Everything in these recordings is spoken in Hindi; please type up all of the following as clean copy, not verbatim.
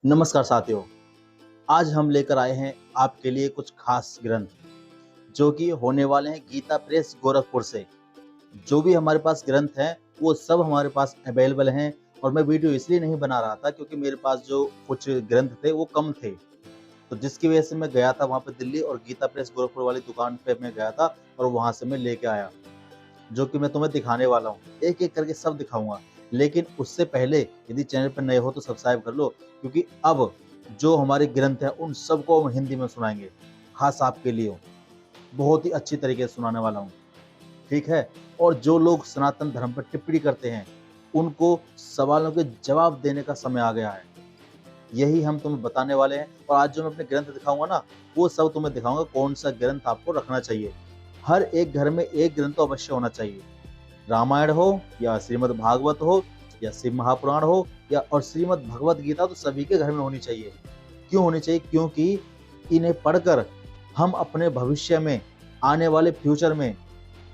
नमस्कार साथियों। आज हम लेकर आए हैं आपके लिए कुछ खास ग्रंथ जो कि होने वाले हैं गीता प्रेस गोरखपुर से। जो भी हमारे पास ग्रंथ हैं वो सब हमारे पास अवेलेबल हैं और मैं वीडियो इसलिए नहीं बना रहा था क्योंकि मेरे पास जो कुछ ग्रंथ थे वो कम थे। तो जिसकी वजह से मैं गया था वहाँ पे दिल्ली और गीता प्रेस गोरखपुर वाली दुकान पे मैं गया था और वहाँ से मैं लेके आया, जो कि मैं तुम्हें दिखाने वाला हूँ। एक-एक करके सब दिखाऊँगा। लेकिन उससे पहले यदि चैनल पर नए हो तो सब्सक्राइब कर लो, क्योंकि अब जो हमारे ग्रंथ हैं उन सबको हम हिंदी में सुनाएँगे, ख़ास आपके लिए। बहुत ही अच्छी तरीके से सुनाने वाला हूँ, ठीक है? और जो लोग सनातन धर्म पर टिप्पणी करते हैं, उनको सवालों के जवाब देने का समय आ गया है। यही हम तुम्हें बताने वाले हैं और आज जो मैं अपने ग्रंथ दिखाऊँगा ना, वो सब तुम्हें दिखाऊँगा कौन-सा ग्रंथ आपको रखना चाहिए। हर एक घर में एक ग्रंथ तो अवश्य होना चाहिए। रामायण हो या श्रीमद् भागवत हो या शिव महापुराण हो या और श्रीमद् भगवत गीता तो सभी के घर में होनी चाहिए। क्यों होनी चाहिए? क्योंकि इन्हें पढ़कर हम अपने भविष्य में, आने वाले फ्यूचर में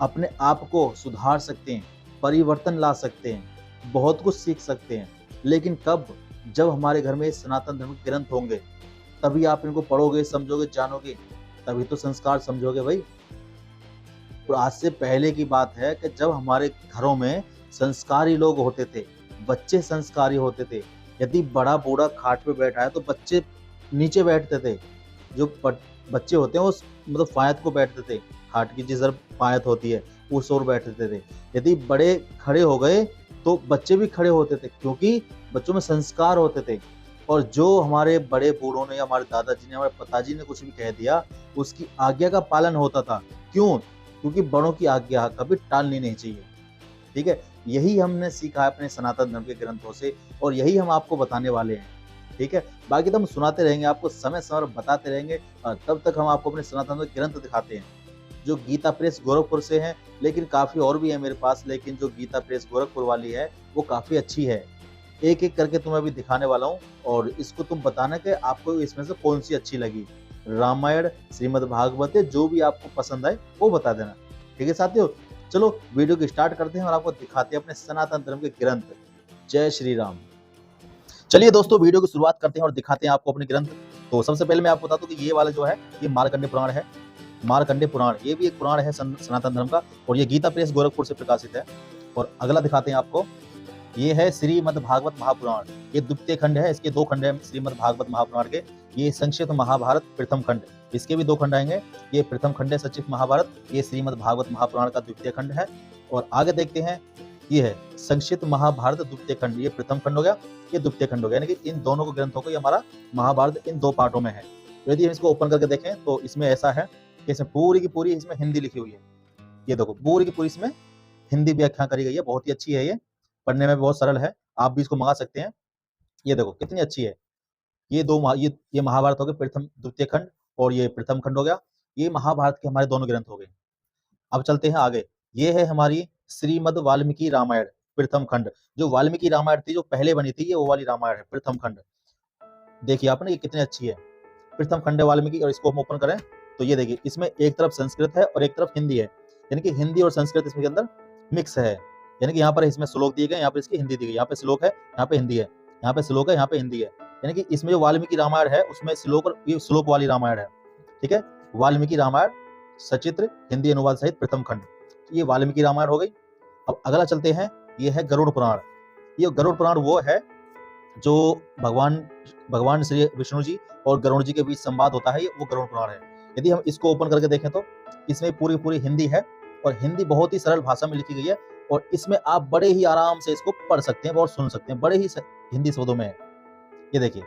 अपने आप को सुधार सकते हैं, परिवर्तन ला सकते हैं, बहुत कुछ सीख सकते हैं। लेकिन कब? जब हमारे घर में सनातन धर्म के ग्रंथ होंगे, तभी आप इनको पढ़ोगे, समझोगे, जानोगे, तभी तो संस्कार समझोगे भई। और आज से पहले की बात है कि जब हमारे घरों में संस्कारी लोग होते थे, बच्चे संस्कारी होते थे। यदि बड़ा बूढ़ा खाट पे बैठा है तो बच्चे नीचे बैठते थे। जो बच्चे होते हैं वो मतलब फ़ायत को बैठते थे, खाट की जिस तरफ फ़ायत होती है उस ओर बैठते थे। यदि बड़े खड़े हो गए तो बच्चे भी खड़े होते थे, क्योंकि बच्चों में संस्कार होते थे। और जो हमारे बड़े बूढ़ों ने या हमारे दादाजी ने, हमारे पिताजी ने कुछ भी कह दिया, उसकी आज्ञा का पालन होता था। क्यों? क्योंकि बड़ों की आज्ञा कभी टालनी नहीं चाहिए, ठीक है? यही हमने सीखा है अपने सनातन धर्म के ग्रंथों से और यही हम आपको बताने वाले हैं, ठीक है? बाकी तो हम सुनाते रहेंगे, आपको समय-समय पर बताते रहेंगे और तब तक हम आपको अपने सनातन धर्म के ग्रंथ दिखाते हैं, जो गीता प्रेस गोरखपुर से हैं, लेकिन काफ़ी और भी है मेरे पास, लेकिन जो गीता प्रेस गोरखपुर वाली है, वो काफ़ी अच्छी है। एक-एक करके तुम्हें अभी दिखाने वाला हूँ और इसको तुम बताना कि आपको इसमें से कौन-सी अच्छी लगी। रामायण, श्रीमद् भागवत, जो भी आपको पसंद आए, वो बता देना। ठीक है साथियों? चलो वीडियो को स्टार्ट करते हैं और आपको दिखाते हैं अपने सनातन धर्म के ग्रंथ। जय श्री राम। चलिए दोस्तों, वीडियो की शुरुआत करते हैं और दिखाते हैं आपको अपने ग्रंथ। तो सबसे पहले मैं आपको बता दूं कि ये वाला जो है, ये मार्कंडेय पुराण है। मार्कंडेय पुराण, ये भी एक पुराण है सनातन धर्म का और ये गीता प्रेस गोरखपुर से प्रकाशित है। और अगला दिखाते हैं आपको, ये है श्रीमद् भागवत महापुराण। ये द्वितीय खंड है, इसके 2 खंड हैं श्रीमद् भागवत महापुराण के। ये संक्षिप्त महाभारत प्रथम खंड, इसके भी 2 खंड आएंगे। ये प्रथम खंड है संक्षिप्त महाभारत, ये श्रीमद् भागवत महापुराण का द्वितीय खंड है। और आगे देखते हैं, ये है संक्षिप्त महाभारत द्वितीय खंड, ये प्रथम खंड हो गया, ये द्वितीय खंड हो गया। यानी कि इन दोनों को ग्रंथों को, ये हमारा महाभारत इन 2 पार्टों में है। तो यदि हम इसको ओपन करके देखें तो इसमें ऐसा है कि इसमें पूरी की पूरी इसमें हिंदी लिखी हुई है। ये देखो, पूरी की पूरी इसमें हिंदी व्याख्या करी गई है। बहुत ही अच्छी है ये, पढ़ने में भी बहुत सरल है। आप भी इसको मंगा सकते हैं। ये देखो कितनी अच्छी है। ये 2 ये महाभारत हो गए प्रथम द्वितीय खंड और ये प्रथम खंड हो गया। ये महाभारत के हमारे दोनों ग्रंथ हो गए। अब चलते हैं आगे। ये है हमारी श्रीमद् वाल्मीकि रामायण प्रथम खंड। जो वाल्मीकि रामायण थी, जो पहले बनी थी, ये वो वाली रामायण है प्रथम खंड। देखिए आपने, ये कितनी अच्छी है। प्रथम खंड है वाल्मीकि और इसको हम ओपन करें तो ये देखिए, इसमें एक तरफ संस्कृत है और एक तरफ हिंदी है। यानी कि हिंदी और संस्कृत इसमें के अंदर मिक्स है। यानी कि यहाँ पर इसमें श्लोक दिए गए, यहाँ पर इसकी हिंदी दी गई। यहाँ पे श्लोक है, यहाँ पे हिंदी है, यहाँ पे श्लोक है, यहाँ पे हिंदी है। यानी कि इसमें जो वाल्मीकि रामायण है उसमें श्लोक, और ये श्लोक वाली रामायण है, ठीक है? वाल्मीकि रामायण सचित्र हिंदी अनुवाद सहित प्रथम खंड, ये वाल्मीकि रामायण हो गई। अब अगला चलते हैं, ये है गरुड़ पुराण। ये गरुड़ पुराण वो है जो भगवान भगवान श्री विष्णु जी और गरुड़ जी के बीच संवाद होता है, ये वो गरुड़ पुराण है। यदि हम इसको ओपन करके देखें तो इसमें पूरी पूरी हिंदी है और हिंदी बहुत ही सरल भाषा में लिखी गई है और इसमें आप बड़े ही आराम से इसको पढ़ सकते हैं और सुन सकते हैं, बड़े ही हिंदी शब्दों में है। ये देखिए,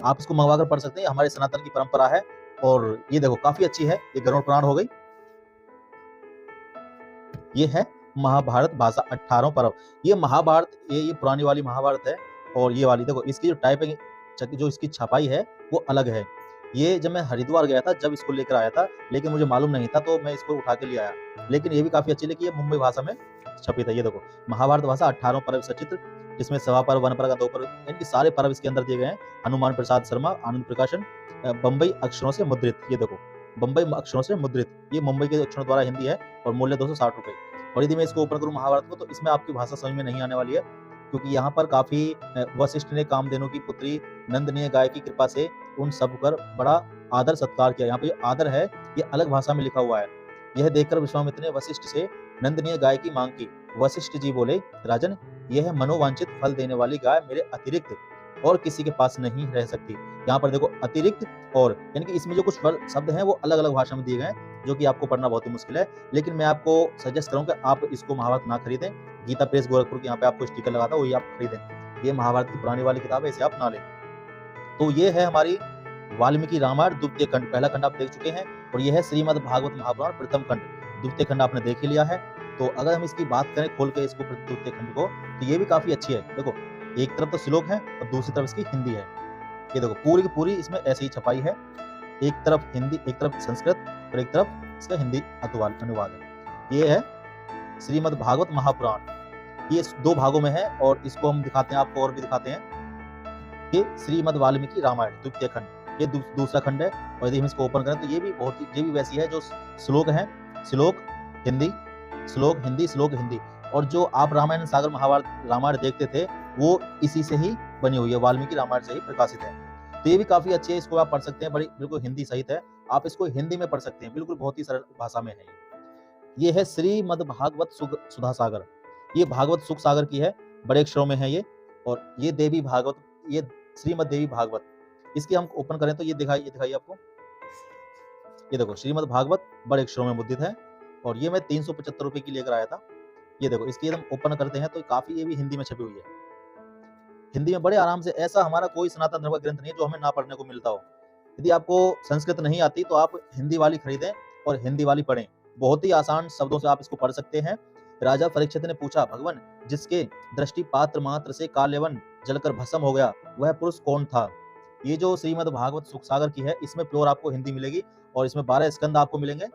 आप इसको मंगवा कर पढ़ सकते हैं, हमारे सनातन की परंपरा है। और ये देखो काफी अच्छी है, ये गरुड़ पुराण हो गई। ये है महाभारत भाषा 18 पर्व। ये महाभारत, ये पुरानी वाली महाभारत है और ये वाली देखो, इसकी जो टाइपिंग, जो इसकी छपाई है वो अलग है। ये जब मैं हरिद्वार गया था, जब इसको लेकर आया था, लेकिन मुझे मालूम नहीं था तो मैं इसको उठा के ले आया। लेकिन ये भी काफी अच्छी लगी, ये मुंबई भाषा में छपी था। ये देखो, महाभारत भाषा 18 पर्व सचित्र, जिसमें सवा पर्व, वन पर्व, 2 पर्व, यानी कि सारे पर्व इसके अंदर दिए गए हैं। हनुमान प्रसाद शर्मा, आनंद प्रकाशन, बम्बई अक्षरों से मुद्रित। ये देखो, बम्बई अक्षरों से मुद्रित, ये मुंबई के अक्षरों द्वारा हिंदी है और मूल्य 260 रुपए। और यदि मैं इसको ओपन करूं महाभारत को तो इसमें आपकी भाषा समझ में नहीं आने वाली है। क्योंकि यहाँ पर काफ़ी वशिष्ठ ने कामधेनु की पुत्री नंदनीय गाय की कृपा से उन सब पर बड़ा आदर सत्कार किया। यहाँ पे जो आदर है ये अलग भाषा में लिखा हुआ है। यह देखकर विश्वामित्र ने वशिष्ठ से नंदनीय गाय की मांग की। वशिष्ठ जी बोले, राजन, यह मनोवांछित फल देने वाली गाय मेरे अतिरिक्त और किसी के पास नहीं रह सकती। यहाँ पर देखो अतिरिक्त और, यानी कि इसमें जो कुछ शब्द हैं वो अलग अलग भाषा में दिए गए हैं, जो कि आपको पढ़ना बहुत ही मुश्किल है। लेकिन मैं आपको सजेस्ट करूंगा आप इसको महाभारत ना खरीदें। गीता प्रेस गोरखपुर के यहाँ पे आपको स्टिकर लगा था, वही आप खरीदें। ये महाभारत की पुरानी वाली किताब है, इसे आप ना लें। तो ये है हमारी वाल्मीकि रामायण द्वितीय खंड। पहला खंड आप देख चुके हैं, और ये है श्रीमद् भागवत महापुराण प्रथम खंड। द्वितीय खंड आपने देख ही लिया है। तो अगर हम इसकी बात करें खोल के इसको द्वितीय खंड को, तो ये भी काफी अच्छी है। देखो एक तरफ तो श्लोक है और दूसरी तरफ इसकी हिंदी है। ये देखो पूरी की पूरी इसमें ऐसी ही छपाई है, एक तरफ हिंदी, एक तरफ संस्कृत और एक तरफ इसका हिंदी अनुवाद है। ये है श्रीमद् भागवत महापुराण। ये 2 भागों में है, और इसको हम दिखाते हैं आपको और भी दिखाते हैं। ये श्रीमद् वाल्मीकि रामायण द्वितीय खंड, ये दूसरा खंड है। और यदि हम इसको ओपन करें तो ये भी वैसी है, जो श्लोक है, श्लोक हिंदी, श्लोक हिंदी, श्लोक हिंदी। और जो आप रामायण सागर महाभारत रामायण देखते थे वो इसी से ही बनी हुई है, वाल्मीकि रामायण से ही प्रकाशित है। तो ये भी काफी अच्छी है, इसको आप पढ़ सकते हैं, बड़ी बिल्कुल हिंदी सहित है। आप इसको हिंदी में पढ़ सकते हैं, बिल्कुल बहुत ही सरल भाषा में है। ये है श्रीमद् भागवत सुधा सागर। ये भागवत सुख सागर की है, बड़े अक्षरों में है ये। और ये देवी भागवत, ये श्रीमद् देवी भागवत। इसकी हम ओपन करें तो ये दिखाइए आपको। ये देखो श्रीमद् भागवत बड़े अक्षरों में मुद्रित है, और ये मैं 375 रुपए की लेकर आया था। ये देखो इसकी हम ओपन करते हैं तो काफी ये भी हिंदी में छपी हुई है, हिंदी में बड़े आराम से। ऐसा हमारा कोई सनातन धर्म का ग्रंथ नहीं है जो हमें ना पढ़ने को मिलता हो। यदि आपको संस्कृत नहीं आती तो आप हिंदी वाली खरीदें और हिंदी वाली पढ़ें। बहुत ही आसान शब्दों से आप इसको पढ़ सकते हैं। राजा परीक्षित ने पूछा, भगवान, जिसके दृष्टि पात्र मात्र से कालेवन जलकर भस्म हो गया, वह पुरुष कौन था? ये जो श्रीमद् भागवत सुख सागर की है, इसमें प्योर आपको हिंदी मिलेगी, और इसमें 12 स्कंद आपको मिलेंगे।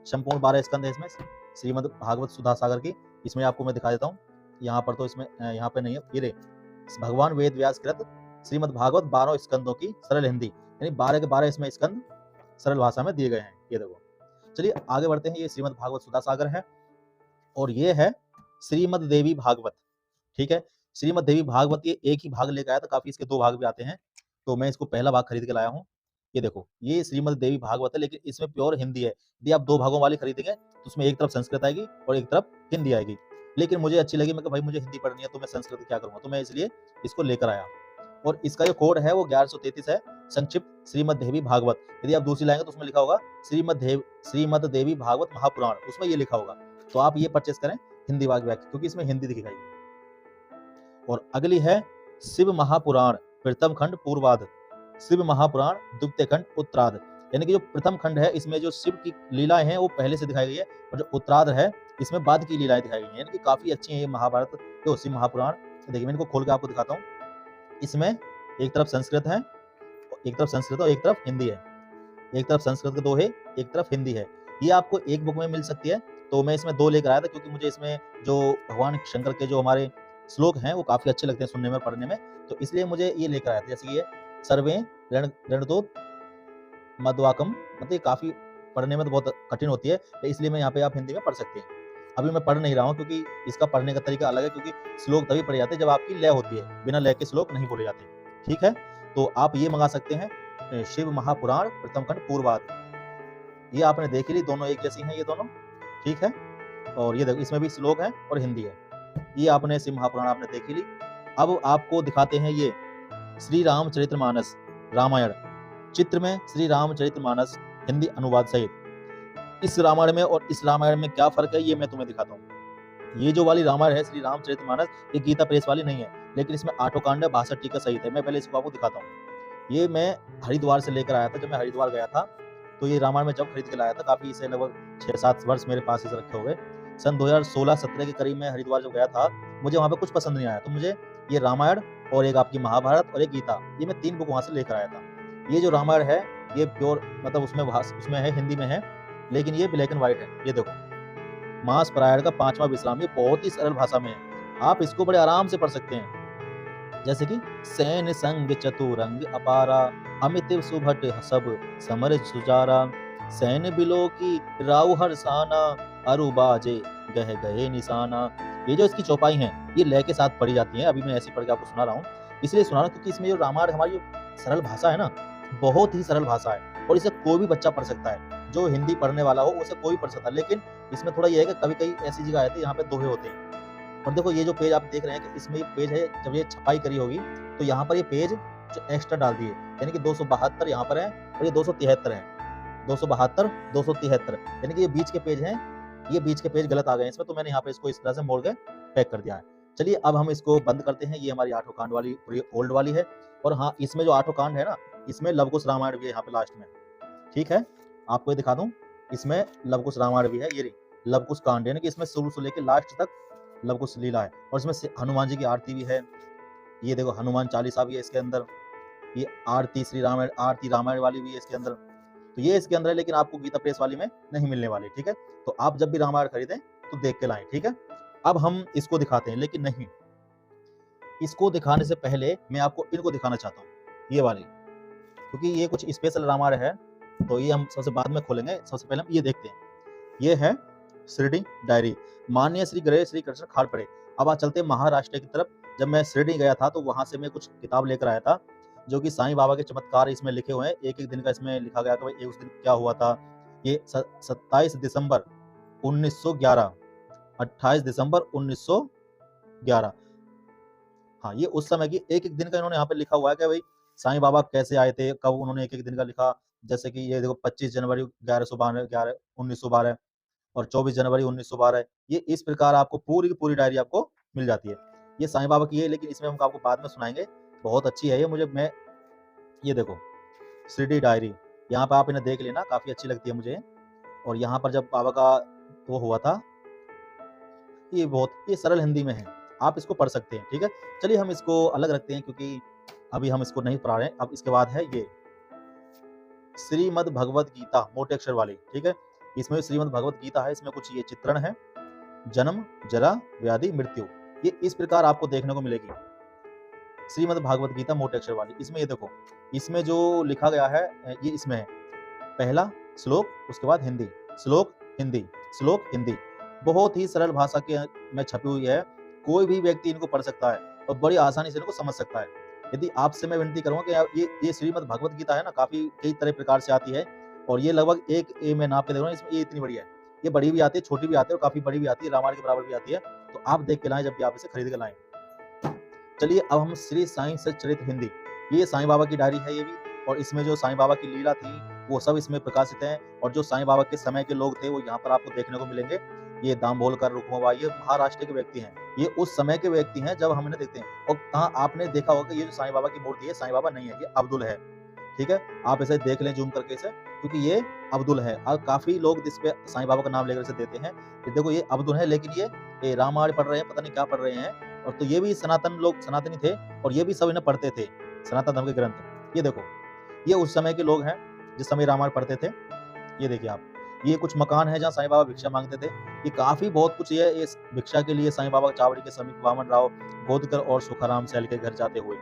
संपूर्ण 12 स्कंद है इसमें श्रीमद् भागवत सुधा सागर की। इसमें आपको मैं दिखा देता हूँ, यहाँ पर तो इसमें यहाँ पे नहीं है। ये रे भगवान वेद व्यास कृत श्रीमद् भागवत 12 स्कंदों की सरल हिंदी, यानी 12 के 12 इसमें स्कंद सरल भाषा में दिए गए हैं। ये देखो, चलिए आगे बढ़ते हैं। ये श्रीमद् भागवत सुधा सागर है, और ये है श्रीमद् देवी भागवत। ठीक है, श्रीमद् देवी भागवत ये एक ही भाग लेकर आया था, काफी इसके 2 भाग भी आते हैं, तो मैं इसको पहला भाग खरीद के लाया हूँ। ये देखो ये श्रीमद् देवी भागवत है, लेकिन इसमें प्योर हिंदी है। यदि आप 2 भागों वाली खरीदेंगे तो उसमें एक तरफ संस्कृत आएगी और एक तरफ हिंदी आएगी। लेकिन मुझे अच्छी लगी, मैं कहा भाई मुझे हिंदी पढ़नी है तो मैं संस्कृत क्या करूंगा, तो मैं इसलिए इसको लेकर आया। और इसका जो कोड है वो 1133 है, संक्षिप्त श्रीमद् देवी भागवत। यदि आप दूसरी लाएंगे तो उसमें लिखा होगा श्रीमद् देवी भागवत महापुराण, उसमें ये लिखा होगा। तो आप ये परचेस करें हिंदी व्याख्या, क्योंकि इसमें हिंदी दिखाई। और अगली है शिव महापुराण प्रथम खंड पूर्वाध, शिव महापुराण द्वितीय खंड उत्तराध। यानी कि जो प्रथम खंड है इसमें जो शिव की लीलाएं हैं वो पहले से दिखाई गई है, और जो उत्तराध है इसमें बाद की लीलाएं दिखाई गई हैं। यानी कि काफी अच्छी है ये महाभारत, जो शिव महापुराण। देखिए मैं इनको खोल के आपको दिखाता हूँ। इसमें एक तरफ संस्कृत है, एक तरफ संस्कृत और एक तरफ हिंदी है। एक तरफ संस्कृत के 2 है, एक तरफ हिंदी है। ये आपको एक बुक में मिल सकती है, तो मैं इसमें 2 लेकर आया था, क्योंकि मुझे इसमें जो भगवान शंकर के जो हमारे श्लोक हैं वो काफी अच्छे लगते हैं सुनने में, पढ़ने में, तो इसलिए मुझे ये लेकर आया था। जैसे ये सर्वे रणतोत मध्वाकम, मतलब ये काफी पढ़ने में तो बहुत कठिन होती है, इसलिए मैं यहाँ पे आप हिंदी में पढ़ सकते हैं। अभी मैं पढ़ नहीं रहा हूँ, क्योंकि इसका पढ़ने का तरीका अलग है, क्योंकि श्लोक तभी पढ़े जाते हैं जब आपकी लय होती है, बिना लय के श्लोक नहीं बोले जाते। ठीक है, तो आप ये मंगा सकते हैं शिव महापुराण प्रथम खंड पूर्वाध। ये आपने देख ली, दोनों एक जैसी हैं ये दोनों। ठीक है, और ये देखो इसमें भी श्लोक है और हिंदी है। ये आपने शिव महापुराण आपने देख ली। अब आपको दिखाते हैं ये श्री रामचरितमानस रामायण, चित्र में श्री रामचरितमानस हिंदी अनुवाद सहित। इस रामायण में और इस रामायण में क्या फर्क है ये मैं तुम्हें दिखाता हूँ। ये जो वाली रामायण है श्री रामचरितमानस, ये गीता प्रेस वाली नहीं है, लेकिन इसमें 8 कांड है, 62 टीका सहित है। मैं पहले इसको आपको दिखाता हूँ। ये मैं हरिद्वार से लेकर आया था, जब मैं हरिद्वार गया था तो ये रामायण में जब खरीद के लाया था, काफी इसे लगभग 6-7 वर्ष मेरे पास इसे रखे हुए। सन 2016-17 के करीब में हरिद्वार जब गया था, मुझे वहाँ पे कुछ पसंद नहीं आया, तो मुझे ये रामायण और एक आपकी महाभारत और एक गीता, ये मैं 3 बुक वहाँ से लेकर आया था। ये जो रामायण है ये प्योर मतलब उसमें है, हिंदी में है, लेकिन ये ब्लैक एंड व्हाइट है। ये देखो, मास परायण का 5वां विश्राम, ये बहुत ही सरल भाषा में है, आप इसको बड़े आराम से पढ़ सकते हैं। जैसे कि सैन संग चतुरंग अपारा, अमित सुभट सब समर सुजारा, सैन बिलो की राउ हरसाना, अरु बाजे गह गए निशाना। ये जो इसकी चौपाई हैं, ये लय के साथ पढ़ी जाती हैं। अभी मैं ऐसे पढ़ के आपको सुना रहा हूँ, इसलिए सुना रहा हूँ क्योंकि इसमें जो रामायण हमारी जो सरल भाषा है ना, बहुत ही सरल भाषा है और इसे कोई भी बच्चा पढ़ सकता है। जो हिंदी पढ़ने वाला हो उसे कोई पढ़ सकता है, लेकिन इसमें थोड़ा ये है कि कभी कहीं ऐसी जगह आती है यहाँ पे दोहे होते हैं। और देखो ये जो पेज आप देख रहे हैं कि इसमें ये पेज है, जब ये छपाई करी होगी तो यहाँ पर ये पेज जो एक्स्ट्रा डाल दिए, यानी कि 272 यहाँ पर है और ये 273 है। 272, 273, यानी कि ये बीच के पेज हैं, ये बीच के पेज गलत आ गए हैं इसमें, तो मैंने यहाँ पे इसको इस तरह से मोड़ के पैक कर दिया है। चलिए अब हम इसको बंद करते हैं। ये हमारी 8 कांड वाली पूरी ओल्ड वाली है। और हाँ, इसमें जो 8 कांड है ना, इसमें लवकुश रामायण भी है यहाँ पे लास्ट में। ठीक है, आपको ये दिखा दूं, इसमें लवकुश रामायण भी है। ये लवकुश कांड, यानी कि इसमें शुरू से लेकर लास्ट तक लवकुश लीला है। और इसमें हनुमान जी की आरती भी है। ये देखो हनुमान चालीसा भी है इसके अंदर। ये आरती श्री रामायण, आरती रामायण वाली भी है इसके अंदर। तो ये इसके अंदर है, लेकिन आपको गीता प्रेस वाली में नहीं मिलने वाली। ठीक है, तो आप जब भी रामायण खरीदें तो देख के लाएं। ठीक है, अब हम इसको दिखाते हैं, लेकिन नहीं, इसको दिखाने से पहले मैं आपको इनको दिखाना चाहता हूँ, ये वाली, क्योंकि ये कुछ स्पेशल रामायण है, तो ये हम सबसे बाद में खोलेंगे। सबसे पहले हम ये देखते हैं। ये है शिरडी डायरी, माननीय श्री गृह श्री कृष्ण खाड़पड़े। अब आज चलते हैं महाराष्ट्र की तरफ। जब मैं शिरडी गया था तो वहां से मैं कुछ किताब लेकर आया था, जो कि साईं बाबा के चमत्कार इसमें लिखे हुए हैं। एक एक दिन का इसमें लिखा गया कि भाई उस दिन क्या हुआ था। ये 27 दिसंबर 1911, 28 दिसंबर 1911, हाँ, ये उस समय की एक एक दिन का इन्होंने यहाँ पे लिखा हुआ है कि भाई साईं बाबा कैसे आए थे, कब, उन्होंने एक एक दिन का लिखा। जैसे कि ये देखो 25 जनवरी 1912 और 24 जनवरी 1912। ये इस प्रकार आपको पूरी की पूरी डायरी आपको मिल जाती है। ये साईं बाबा की है, लेकिन इसमें हम आपको बाद में सुनाएंगे। बहुत अच्छी है ये, ये देखो शिरडी डायरी, यहाँ पे आप इन्हें देख लेना, काफी अच्छी लगती है मुझे। और यहाँ पर जब बाबा का वो हुआ था, ये सरल हिंदी में है, आप इसको पढ़ सकते हैं। ठीक है, चलिए हम इसको अलग रखते हैं, क्योंकि अभी हम इसको नहीं पढ़ा रहे हैं। अब इसके बाद है ये श्रीमद् भगवत गीता, मोटे अक्षर वाली। ठीक है, इसमें श्रीमद् भगवत गीता है, इसमें कुछ ये चित्रण है, जन्म जरा व्याधि मृत्यु, ये इस प्रकार आपको देखने को मिलेगी श्रीमद् भागवत गीता मोटे अक्षर वाली। इसमें ये देखो, इसमें जो लिखा गया है ये इसमें है, पहला श्लोक, उसके बाद हिंदी, श्लोक हिंदी, श्लोक हिंदी, बहुत ही सरल भाषा के में छपी हुई है। कोई भी व्यक्ति इनको पढ़ सकता है और बड़ी आसानी से इनको समझ सकता है। यदि आपसे मैं विनती करूंगा कि ये श्रीमद् भगवत गीता है ना, काफी कई तरह प्रकार से आती है, और ये लगभग एक मैं नाप के देख रहा हूँ, इसमें ये इतनी बड़ी है। ये बड़ी भी आती है, छोटी भी आती है और काफी बड़ी भी आती है, रामायण के बराबर भी आती है। तो आप देख के लाएं जब भी आप इसे खरीद के लाएं। चलिए अब हम श्री साईं सच्चरित हिंदी, ये साईं बाबा की डायरी है ये भी, और इसमें जो साईं बाबा की लीला थी वो सब इसमें प्रकाशित है। और जो साईं बाबा के समय के लोग थे वो यहाँ पर आपको देखने को मिलेंगे। ये दामोदर रुक्माबाई, ये महाराष्ट्र के व्यक्ति हैं, ये उस समय के व्यक्ति हैं जब हम इन्हें देखते हैं। और कहाँ आपने देखा होगा ये जो साईं बाबा की मूर्ति है, साईं बाबा नहीं है, ये अब्दुल है। ठीक है, आप इसे देख लें जूम करके इसे, क्योंकि ये अब्दुल है। और काफी लोग इस पे साईं बाबा का नाम लेकर इसे देते हैं। देखो ये अब्दुल है, लेकिन ये रामायण पढ़ रहे हैं, पता नहीं क्या पढ़ रहे हैं। और तो ये भी सनातन लोग, सनातनी थे, और ये भी सब इन्हें पढ़ते थे, सनातन धर्म के ग्रंथ। ये देखो, ये उस समय के लोग हैं जिस समय रामायण पढ़ते थे। ये देखिए आप, ये कुछ मकान है जहाँ साईं बाबा भिक्षा मांगते थे। ये काफी बहुत कुछ ये इस भिक्षा के लिए साईं बाबा चावड़ी के समीप वामन राव गोदकर और सुखाराम सैल के घर जाते हुए।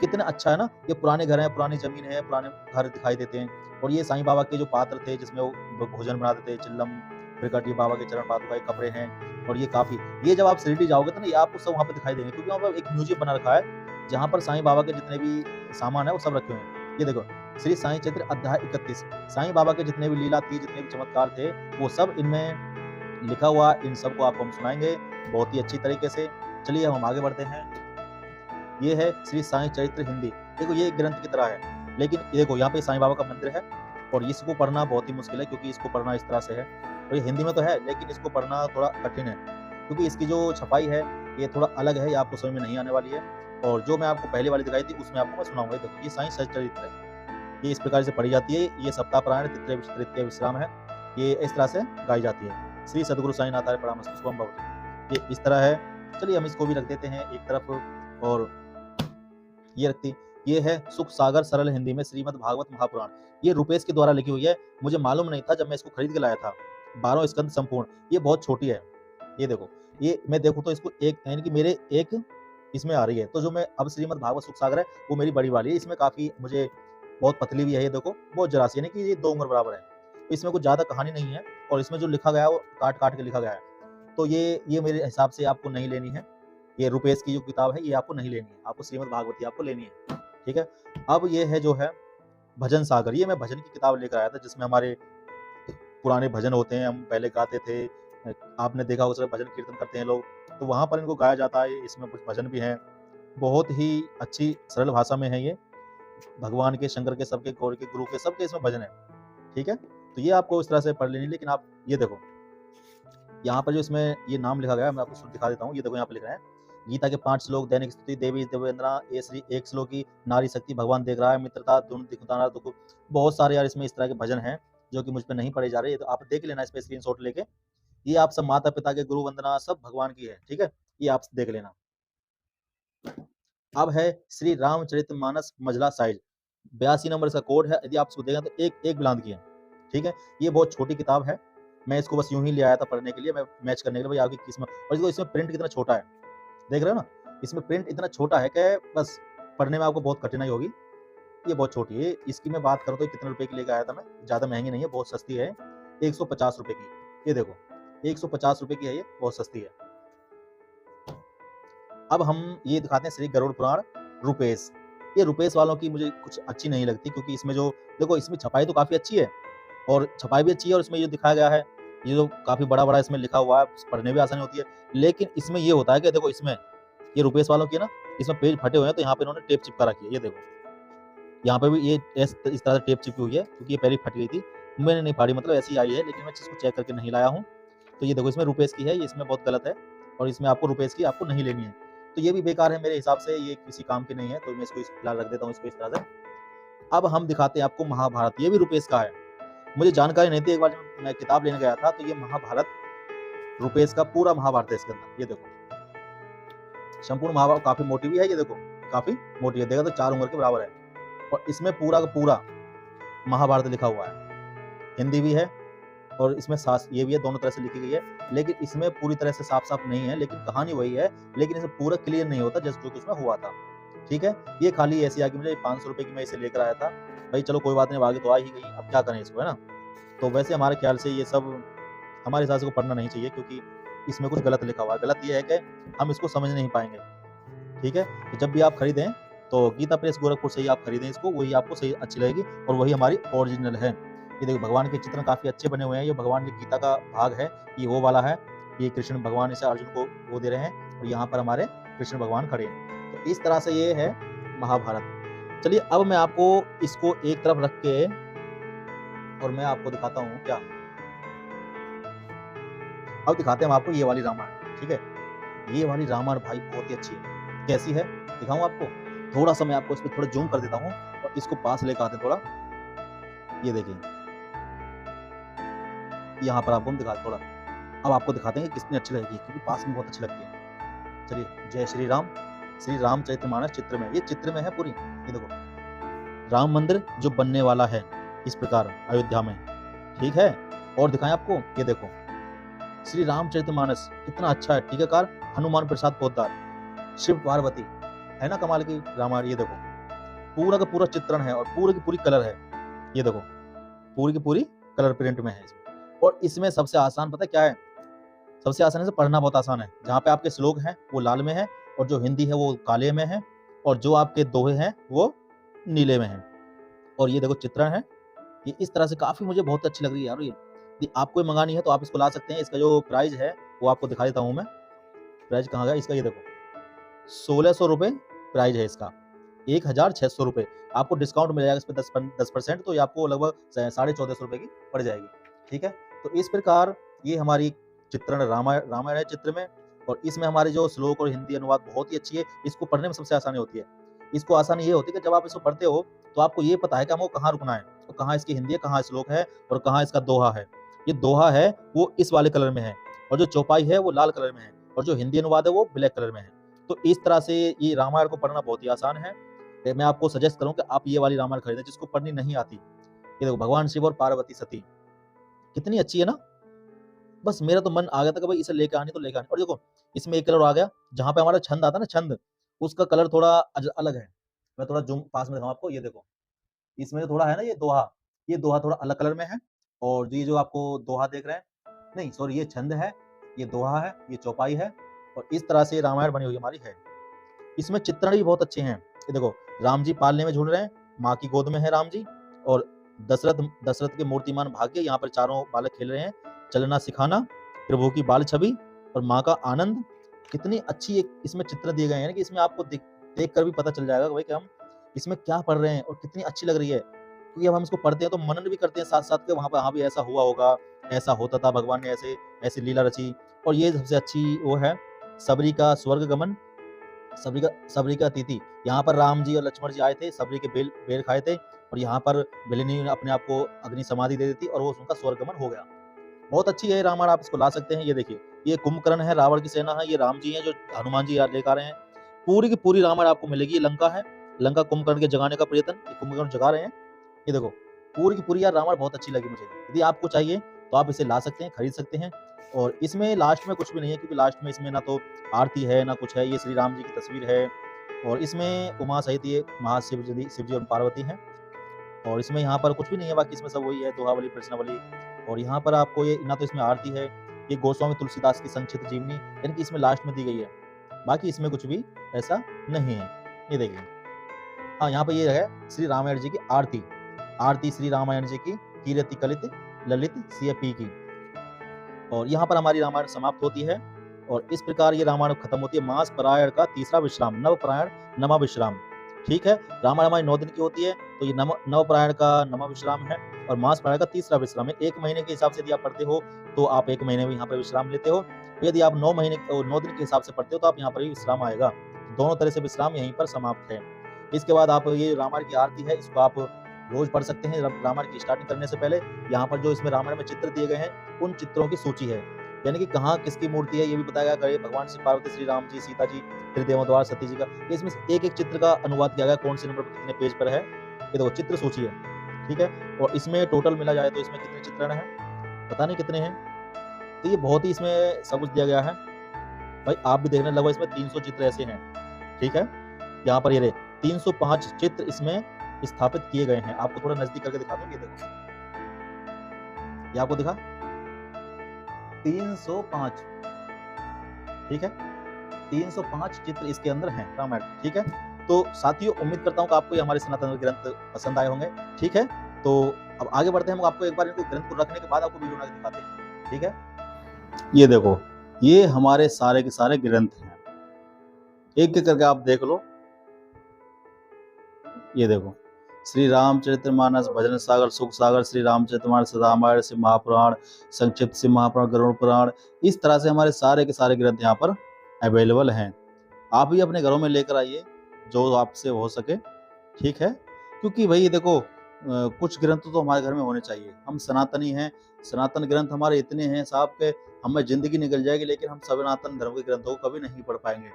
कितना अच्छा है ना, ये पुराने घर हैं, पुरानी जमीन है, पुराने घर दिखाई देते हैं। और ये साईं बाबा के जो पात्र थे जिसमें वो भोजन बनाते थे, चिल्लम, प्रकट, ये बाबा के चरण पादुका के कपड़े हैं। और ये काफी, ये जब आप शिरडी जाओगे तो ना, ये आपको सब वहाँ पे दिखाई देंगे, क्योंकि वहाँ पर एक म्यूजियम बना रखा है जहाँ पर साईं बाबा के जितने भी सामान है वो सब रखे हुए हैं। ये देखो, श्री साईं चरित्र अध्याय 31, साईं बाबा के जितने भी लीला थी, जितने भी चमत्कार थे, वो सब इनमें लिखा हुआ। इन सबको आपको हम सुनाएंगे बहुत ही अच्छी तरीके से। चलिए हम आगे बढ़ते हैं। ये है श्री साईं चरित्र हिंदी। देखो ये एक ग्रंथ की तरह है, लेकिन देखो यहाँ पे साईं बाबा का मंदिर है, और इसको पढ़ना बहुत ही मुश्किल है, क्योंकि इसको पढ़ना इस तरह से है। और ये हिंदी में तो है, लेकिन इसको पढ़ना थोड़ा कठिन है, क्योंकि इसकी जो छपाई है ये थोड़ा अलग है, ये आपको समझ में नहीं आने वाली है। और जो मैं आपको पहले वाली दिखाई थी उसमें आपको मैं सुनाऊंगा। देखो ये साईं सच्चरित्र है, ये इस प्रकार से पढ़ी जाती है। ये सप्ताह पारायण, तृतीय विश्राम है, ये इस तरह से गाई जाती है। श्री सद्गुरु साईं नाथाय परामस्तु शुभम भवतु, ये इस तरह है। चलिए हम इसको भी रख देते हैं एक तरफ, और ये रखती, ये है सुख सागर सरल हिंदी में श्रीमद् भागवत महापुराण। ये रुपेश के द्वारा लिखी हुई है, मुझे मालूम नहीं था जब मैं इसको खरीद के लाया था। 12 स्कंद संपूर्ण, ये बहुत छोटी है। ये देखो, ये मैं देखूं तो इसको एक, यानी कि मेरे एक इसमें आ रही है। तो जो मैं अब श्रीमद् भागवत सुख सागर है वो मेरी बड़ी वाली है, इसमें काफी मुझे बहुत पतली भी है। ये देखो बहुत जरा सी, यानी कि ये 2 उंगल बराबर है। इसमें कुछ ज़्यादा कहानी नहीं है और इसमें जो लिखा गया है वो काट-काट के लिखा गया है। तो ये मेरे हिसाब से आपको नहीं लेनी है। ये रुपेश की जो किताब है ये आपको नहीं लेनी है, आपको श्रीमद् भागवती आपको लेनी है, ठीक है? अब ये है जो है भजन सागर, ये मैं भजन की किताब लेकर आया था जिसमें हमारे पुराने भजन होते हैं, हम पहले गाते थे। आपने देखा होगा भजन कीर्तन करते हैं लोग, तो वहाँ पर इनको गाया जाता है, इसमें कुछ भजन भी हैं। बहुत ही अच्छी सरल भाषा में है ये, भगवान के, शंकर के, सबके, गौर के, गुरु के, सबके इसमें भजन है, ठीक है? तो ये आपको इस तरह से पढ़ लेनी, लेकिन आप ये देखो, यहाँ पर जो इसमें ये नाम लिखा गया है, मैं आपको दिखा देता हूँ। ये देखो यहाँ पे लिख रहे हैं, गीता के 5 श्लोक, दैनिक स्तुति, देवी देवेंद्रा, ये श्री 1 श्लोकी, नारी शक्ति, भगवान देख रहा है, मित्रता, दुन दिखुताना, तो बहुत सारे यार इसमें इस तरह के भजन हैं जो कि मुझ पे नहीं पढ़े जा रहे, तो आप देख लेना इस पे स्क्रीनशॉट लेके। ये आप सब माता पिता के गुरु वंदना सब भगवान की है, ठीक है? ये आप देख लेना। अब है श्री रामचरितमानस मझला साइज, 82 नंबर इसका कोड है। यदि आप इसको देखें तो एक बिलांद की है, ठीक है? ये बहुत छोटी किताब है, मैं इसको बस यूं ही ले आया था पढ़ने के लिए, मैं मैच करने के लिए भाई आपकी किस्मत। और देखो इसमें प्रिंट कितना छोटा है, देख रहे हो ना? इसमें प्रिंट इतना छोटा है कि बस पढ़ने में आपको बहुत कठिनाई होगी। ये बहुत छोटी है, इसकी मैं बात करूँ तो कितने रुपए की लेकर आया था मैं, ज़्यादा महंगी नहीं है, बहुत सस्ती है, 150 रुपए की। ये देखो 150 रुपए की है, ये बहुत सस्ती है। अब हम ये दिखाते हैं श्री गरुड़ पुराण रुपेश। ये रुपेश वालों की मुझे कुछ अच्छी नहीं लगती, क्योंकि इसमें जो देखो इसमें छपाई तो काफ़ी अच्छी है और छपाई भी अच्छी है, और इसमें जो दिखाया गया है, ये जो काफ़ी बड़ा-बड़ा इसमें लिखा हुआ है, पढ़ने में आसानी होती है। लेकिन इसमें ये होता है कि देखो इसमें ये रुपेश वालों की है ना, इसमें पेज फटे हुए हैं, तो यहाँ पे इन्होंने टेप चिपका रखी है, ये देखो। यहाँ पे भी ये इस तरह से टेप चिपकी हुई है, क्योंकि ये पहले फट गई थी। मैंने नहीं फाड़ी, मतलब ऐसी आई है, लेकिन मैं इसको चेक करके नहीं लाया हूँ। तो ये देखो इसमें रुपेश की है, ये इसमें बहुत गलत है, और इसमें आपको रुपेश की आपको नहीं लेनी है। तो ये भी बेकार है मेरे हिसाब से, ये किसी काम की नहीं है, तो मैं इसको फिलहाल रख देता हूँ इसको इस तरह से। अब हम दिखाते हैं आपको महाभारत, ये भी रुपेश का है। मुझे जानकारी नहीं थी, एक बार जब मैं किताब लेने गया था, तो ये महाभारत रुपेश का पूरा महाभारत है इसके अंदर। ये देखो संपूर्ण महाभारत, काफी मोटी भी है, ये देखो काफी मोटी है, देखा तो 4 उंगल के बराबर है। और इसमें पूरा का पूरा महाभारत लिखा हुआ है, हिंदी भी है और इसमें ये भी है, दोनों तरह से लिखी गई है। लेकिन इसमें पूरी तरह से साफ-साफ नहीं है, लेकिन कहानी वही है, लेकिन इसमें पूरा क्लियर नहीं होता जैसे जो कि उसमें हुआ था, ठीक है? ये खाली ऐसी आ कि मुझे 500 रुपए की मैं इसे लेकर आया था। भाई चलो कोई बात नहीं, अब आगे तो आ ही गई, अब क्या करें इसको, है ना? तो वैसे हमारे ख्याल से ये सब हमारे हिसाब से को पढ़ना नहीं चाहिए, क्योंकि इसमें कुछ गलत लिखा हुआ है। गलत ये है कि हम इसको समझ नहीं पाएँगे, ठीक है? तो जब भी आप खरीदें तो गीता प्रेस गोरखपुर से ही आप खरीदें इसको, वही आपको सही अच्छी लगेगी और वही हमारी ओरिजिनल है। ये देखो भगवान के चित्र काफ़ी अच्छे बने हुए हैं, ये भगवान की गीता का भाग है, ये वो वाला है, ये कृष्ण भगवान इसे अर्जुन को वो दे रहे हैं और यहाँ पर हमारे कृष्ण भगवान खड़े हैं। तो इस तरह से ये है महाभारत। चलिए अब मैं आपको इसको एक तरफ रख के और मैं आपको दिखाता हूँ क्या, अब दिखाते हैं हम आपको ये वाली रामायण, ठीक है? ये वाली रामायण भाई बहुत ही अच्छी है। कैसी है दिखाऊँ आपको? थोड़ा सा मैं आपको इस पे थोड़ा ज़ूम कर देता हूँ और इसको पास लेकर आते हैं थोड़ा। ये देखिए, यहाँ पर आपको हम दिखाते थोड़ा। अब आपको दिखाते हैं कि कितनी अच्छी लगेगी, क्योंकि पास में बहुत अच्छी लगती है। चलिए, जय श्री राम, श्री रामचरितमानस चित्र में, ये चित्र में है पूरी। ये देखो, राम मंदिर जो बनने वाला है इस प्रकार अयोध्या में, ठीक है? और दिखाएँ आपको, ये देखो, श्री रामचरितमानस कितना अच्छा है, टीकाकार हनुमान प्रसाद पोद्दार, शिव पार्वती, है ना कमाल की रामायण। ये देखो, पूरा का पूरा चित्रण है और पूरी की पूरी कलर है। ये देखो, पूरी की पूरी कलर प्रिंट में है इसमें। और इसमें सबसे आसान पता है क्या है? सबसे आसान है, इसे पढ़ना बहुत आसान है। जहाँ पे आपके श्लोक हैं वो लाल में है और जो हिंदी है वो काले में है और जो आपके दोहे हैं वो नीले में है। और ये देखो चित्रण है, ये इस तरह से काफ़ी मुझे बहुत अच्छी लग रही है यार ये। यदि आपको ये मंगानी है तो आप इसको ला सकते हैं। इसका जो प्राइस है वो आपको दिखा देता हूँ मैं। प्राइस कहाँ गया इसका, ये देखो 1600 रुपये प्राइस है इसका, 1600 रुपये। आपको डिस्काउंट मिल जाएगा इस पे 10%, तो ये आपको लगभग 1450 रुपये की पड़ जाएगी, ठीक है? तो इस प्रकार ये हमारी चित्रण रामायण है चित्र में, और इसमें हमारे जो श्लोक और हिंदी अनुवाद बहुत ही अच्छी है। इसको पढ़ने में सबसे आसानी होती है। इसको आसानी ये होती है कि जब आप इसको पढ़ते हो तो आपको ये पता है कि हमको कहाँ रुकना है, तो कहाँ इसकी हिंदी है, कहाँ श्लोक है और कहाँ इसका दोहा है। ये दोहा है वो इस वाले कलर में है और जो चौपाई है वो लाल कलर में है और जो हिंदी अनुवाद है वो ब्लैक कलर में है। तो इस तरह से ये रामायण को पढ़ना बहुत ही आसान है। मैं आपको सजेस्ट करूँ कि आप ये वाली रामायण खरीदें जिसको पढ़नी नहीं आती। ये देखो, भगवान शिव और पार्वती सती कितनी अच्छी है ना? बस मेरा तो मन आ गया था कि भाई इसे लेके आनी तो लेके आनी। और देखो इसमें एक कलर आ गया, जहाँ पे हमारा छंद आता है ना, छंद, उसका कलर थोड़ा अलग है। मैं थोड़ा जूम पास में दिखाऊँ आपको, ये देखो इसमें जो थोड़ा है ना ये दोहा थोड़ा अलग कलर में है और ये जो आपको दोहा देख रहे हैं, नहीं सॉरी, ये छंद है, ये दोहा है, ये चौपाई है, और इस तरह से रामायण बनी हुई हमारी है। इसमें चित्रण भी बहुत अच्छे हैं। ये देखो, राम जी पालने में झूल रहे हैं, माँ की गोद में है राम जी, और दशरथ दशरथ के मूर्तिमान भाग्य, यहाँ पर चारों बालक खेल रहे हैं। चलना सिखाना, प्रभु की बाल छवि और माँ का आनंद। कितनी अच्छी एक इसमें चित्र दिए गए हैं कि इसमें आपको देख कर भी पता चल जाएगा भाई कि हम इसमें क्या पढ़ रहे हैं और कितनी अच्छी लग रही है। क्योंकि अब हम इसको पढ़ते हैं तो मनन भी करते हैं साथ साथ के, वहाँ पर हाँ भी ऐसा हुआ होगा, ऐसा होता था, भगवान ने ऐसे ऐसी लीला रची। और ये सबसे अच्छी वो है, सबरी का स्वर्ग गमन, सबरी का अतिथि। यहाँ पर राम जी और लक्ष्मण जी आए थे, सबरी के बेल बेल खाए थे, और यहाँ पर बिलिनी ने अपने आप को अग्नि समाधि दे दी थी, और वो उनका स्वर्ग गमन हो गया। बहुत अच्छी है रामायण, आप इसको ला सकते हैं। ये देखिए, ये कुंभकर्ण है, रावण की सेना है, ये राम जी हैं जो हनुमान जी लेकर आ रहे हैं। पूरी की पूरी रामायण आपको मिलेगी। लंका है, लंका कुंभकर्ण के जगाने का प्रयत्न, ये कुंभकर्ण जगा रहे हैं। ये देखो, पूरी की पूरी यार रामायण बहुत अच्छी लगी मुझे। यदि आपको चाहिए तो आप इसे ला सकते हैं, खरीद सकते हैं। और इसमें लास्ट में कुछ भी नहीं है, क्योंकि लास्ट में इसमें ना तो आरती है ना कुछ है, ये श्री राम जी की तस्वीर है, और इसमें उमा सहित ये महाशिव शिव जी और पार्वती हैं। और इसमें यहाँ पर कुछ भी नहीं है, बाकी इसमें सब वही है, दोहावली प्रश्नावली। और यहाँ पर आपको ये ना तो इसमें आरती है, ये गोस्वामी तुलसीदास की संक्षिप्त जीवनी यानी कि इसमें लास्ट में दी गई है। बाकी इसमें कुछ भी ऐसा नहीं है। ये देखिए, हाँ यहाँ पर ये है श्री रामायण जी की आरती, आरती श्री रामायण जी की कीरति कलित ललित सिय पी की। और यहाँ पर हमारी रामायण समाप्त होती है, और इस प्रकार ये रामायण खत्म होती है। मास परायण का तीसरा विश्राम, नव परायण नमा विश्राम। ठीक है, रामायण हमारी 9 दिन की होती है, तो ये नव परायण का नमा विश्राम है, और मास परायण का तीसरा विश्राम है। 1 महीने के हिसाब से यदि आप पढ़ते हो तो आप 1 महीने में यहाँ पर विश्राम लेते हो। यदि आप 9 दिन के हिसाब से पढ़ते हो तो आप यहाँ पर भी विश्राम आएगा। दोनों तरह से विश्राम यहीं पर समाप्त है। इसके बाद आप ये रामायण की आरती है, इसको आप रोज पढ़ सकते हैं रामायण की स्टार्टिंग करने से पहले। यहाँ पर जो इसमें रामायण में चित्र दिए गए हैं, उन चित्रों की सूची है, यानी कि कहाँ किसकी मूर्ति है ये भी बताया गया। भगवान श्री पार्वती, श्री राम जी, सीता जी, फिर देवोद्वार सती जी का, इसमें एक एक चित्र का अनुवाद किया गया, कौन से नंबर पर कितने पेज पर है। ये देखो चित्र सूची है, ठीक है। और इसमें टोटल मिला जाए तो इसमें कितने चित्रण है, पता नहीं कितने हैं। तो ये बहुत ही इसमें सब कुछ दिया गया है भाई, आप भी देखने लगभग इसमें 300 चित्र ऐसे हैं। ठीक है, यहाँ पर ये 305 चित्र इसमें स्थापित किए गए हैं। आपको थोड़ा नजदीक करके दिखा दूं, ये देखो, ये आपको दिखा 305, ठीक है, 305 चित्र इसके अंदर हैं रामायण। ठीक है, तो साथियों उम्मीद करता हूं कि आपको ये हमारे सनातन ग्रंथ पसंद आए होंगे। ठीक है, तो अब आगे बढ़ते हैं। हम आपको एक बार इनको ग्रंथ को रखने के बाद आपको वीडियो बना के दिखाते हैं। ठीक है, ये देखो, ये हमारे सारे के सारे ग्रंथ हैं, एक एक करके आप देख लो। ये देखो, श्री रामचरितमानस, भजन सागर, सुख सागर, श्री रामचरितमानस, रामायण से महापुराण, संक्षिप्त से महापुराण, गरुड़ पुराण, इस तरह से हमारे सारे के सारे ग्रंथ यहाँ पर अवेलेबल हैं। आप भी अपने घरों में लेकर आइए जो आपसे हो सके। ठीक है, क्योंकि भाई देखो, कुछ ग्रंथ तो हमारे घर में होने चाहिए। हम सनातनी हैं, सनातन ग्रंथ हमारे इतने हैं साहब के हमें जिंदगी निकल जाएगी, लेकिन हम सनातन धर्म के ग्रंथों को कभी नहीं पढ़ पाएंगे।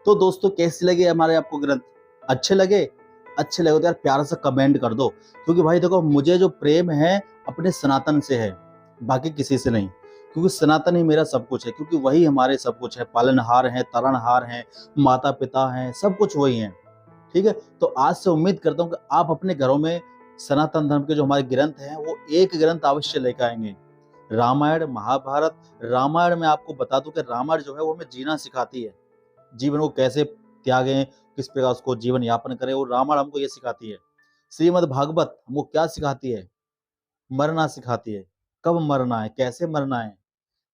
तो दोस्तों कैसे लगे हमारे आपको ग्रंथ? अच्छे लगे? अच्छे लगे तो यार प्यार से कमेंट कर दो, क्योंकि भाई देखो मुझे जो प्रेम है अपने सनातन से है, बाकी किसी से नहीं। क्योंकि सनातन ही मेरा सब कुछ है, क्योंकि वही हमारे सब कुछ है, पालनहार है, तारणहार है, माता पिता हैं, सब कुछ वही है। ठीक है, तो आज से उम्मीद करता हूँ कि आप अपने घरों में सनातन धर्म के जो हमारे ग्रंथ हैं वो एक ग्रंथ अवश्य लेकर आएंगे। रामायण, महाभारत। रामायण में आपको बता दूं कि रामायण जो है वो हमें जीना सिखाती है, जीवन को कैसे त्यागें, किस प्रकार उसको जीवन यापन करें, और रामायण हमको ये सिखाती है। श्रीमद् भागवत हमको क्या सिखाती है? मरना सिखाती है, कब मरना है, कैसे मरना है,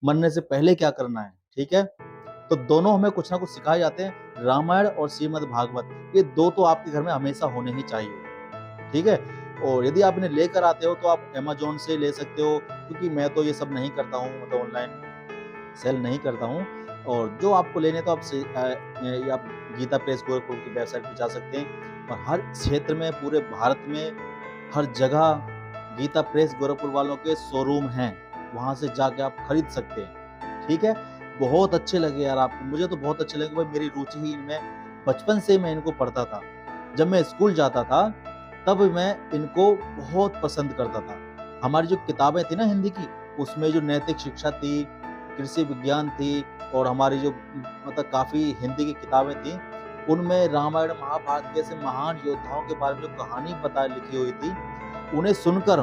मरने से पहले क्या करना है। ठीक है, तो दोनों हमें कुछ ना कुछ सिखाए जाते हैं, रामायण और श्रीमद् भागवत। ये दो तो आपके घर में हमेशा होने ही चाहिए। ठीक है, और यदि आप इन्हें लेकर आते हो तो आप अमेजोन से ले सकते हो, क्योंकि मैं तो ये सब नहीं करता हूँ, मतलब ऑनलाइन सेल नहीं करता हूँ। और जो आपको लेने तो आप गीता प्रेस गोरखपुर की वेबसाइट पर जा सकते हैं, और हर क्षेत्र में, पूरे भारत में हर जगह गीता प्रेस गोरखपुर वालों के शोरूम हैं, वहां से जाके आप खरीद सकते हैं। ठीक है, बहुत अच्छे लगे यार आपको, मुझे तो बहुत अच्छे लगे भाई, मेरी रुचि ही इनमें, बचपन से मैं इनको पढ़ता था। जब मैं स्कूल जाता था तब मैं इनको बहुत पसंद करता था। हमारी जो किताबें थी ना हिंदी की, उसमें जो नैतिक शिक्षा थी, कृषि विज्ञान थी, और हमारी जो मतलब काफ़ी हिंदी की किताबें थी, उनमें रामायण महाभारत जैसे महान योद्धाओं के बारे में जो कहानी लिखी हुई थी, उन्हें सुनकर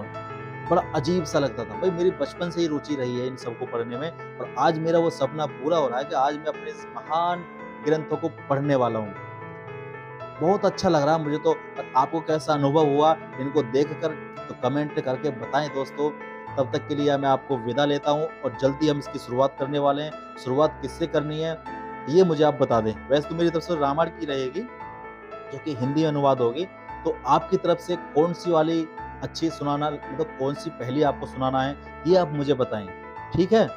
बड़ा अजीब सा लगता था। भाई मेरी बचपन से ही रुचि रही है इन सबको पढ़ने में, और आज मेरा वो सपना पूरा हो रहा है कि आज मैं अपने इस महान ग्रंथों को पढ़ने वाला हूँ। बहुत अच्छा लग रहा है मुझे तो। और आपको कैसा अनुभव हुआ इनको देखकर, तो कमेंट करके बताएं दोस्तों। तब तक के लिए मैं आपको विदा लेता हूँ, और जल्दी हम इसकी शुरुआत करने वाले हैं। शुरुआत किससे करनी है ये मुझे आप बता दें। वैसे तो मेरी तरफ से रामायण की रहेगी, जो कि हिंदी में अनुवाद होगी। तो आपकी तरफ से कौन-सी वाली अच्छी सुनाना, मतलब कौन-सी पहली आपको सुनाना है, ये आप मुझे बताएँ। ठीक है?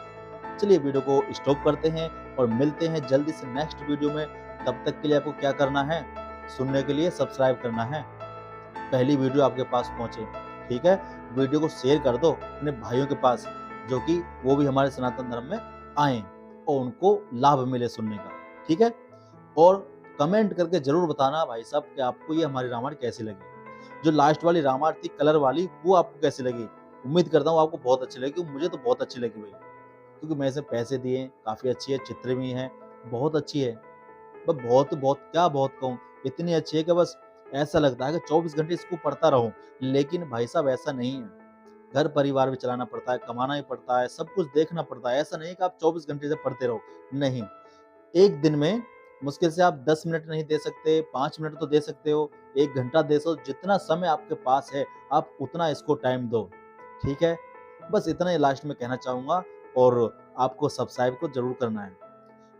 चलिए वीडियो को स्टॉप करते हैं और मिलते हैं जल्दी से नेक्स्ट वीडियो में। तब तक के लिए आपको क्या करना है, सुनने के लिए सब्सक्राइब करना है, पहली वीडियो आपके पास पहुंचे। ठीक है, वीडियो को शेयर कर दो अपने भाइयों के पास, जो कि वो भी हमारे सनातन धर्म में आए और उनको लाभ मिले सुनने का। ठीक है, और कमेंट करके जरूर बताना भाई साहब कि आपको ये हमारी रामायण कैसी लगी। जो लास्ट वाली रामायण थी कलर वाली, वो आपको कैसी लगी। उम्मीद करता हूँ आपको बहुत अच्छी लगी। मुझे तो बहुत अच्छी लगी भाई, क्योंकि मैंने इसे पैसे दिए, काफ़ी अच्छी है, चित्र भी हैं, बहुत अच्छी है। बस बहुत बहुत क्या बहुत कहूँ, इतनी अच्छी है कि बस ऐसा लगता है कि 24 घंटे इसको पढ़ता रहूँ। लेकिन भाई साहब ऐसा नहीं है, घर परिवार भी चलाना पड़ता है, कमाना भी पड़ता है, सब कुछ देखना पड़ता है। ऐसा नहीं है कि आप 24 घंटे से पढ़ते रहो, नहीं। एक दिन में मुश्किल से आप 10 मिनट नहीं दे सकते, 5 मिनट तो दे सकते हो, 1 घंटा दे सो, जितना समय आपके पास है, आप उतना इसको टाइम दो। ठीक है? बस इतना ही लास्ट में कहना चाहूँगा, और आपको सब्सक्राइब को ज़रूर करना है।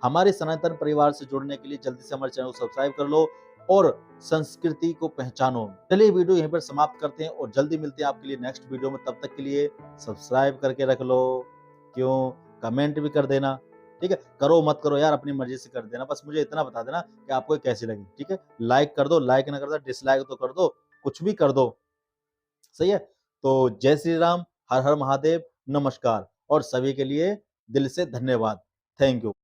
हमारे सनातन परिवार से जुड़ने के लिए जल्दी से हमारे चैनल को सब्सक्राइब कर लो और संस्कृति को पहचानो। चलिए वीडियो यहीं पर समाप्त करते हैं, और जल्दी मिलते हैं आपके लिए नेक्स्ट वीडियो में। तब तक के लिए सब्सक्राइब करके रख लो। क्यों? कमेंट भी कर देना। ठीक है? करो मत करो यार, अपनी मर्ज़ी से कर देना। बस मुझे इतना बता देना कि आपको ये कैसी लगी। ठीक है? लाइक कर दो, लाइक ना कर दो, डिसलाइक तो कर दो, कुछ भी कर दो। सही है? तो जय श्री राम, हर हर महादेव, नमस्कार, और सभी के लिए दिल से धन्यवाद। Thank you.